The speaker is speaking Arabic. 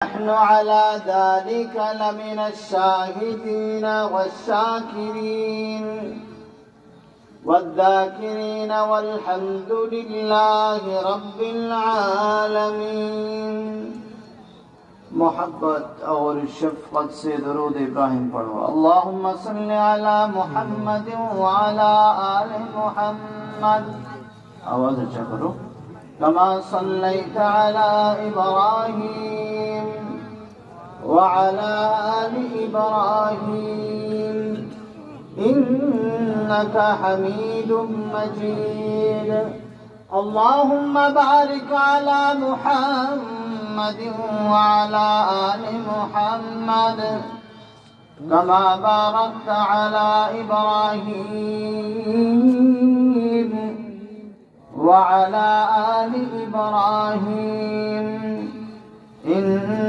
نحن على ذلك لمن الشاهدين والشاكرين والذاكرين والحمد لله رب العالمين. محبت اور شفقت سے درود ابراہیم پڑھو. اللهم صل على محمد وعلى آل محمد. آواز اچھا کرو. كما صليت على إبراهيم وعلى آل إبراهيم إنك حميد مجيد. اللهم بارك على محمد وعلى آل محمد كما باركت على إبراهيم وعلى آل إبراهيم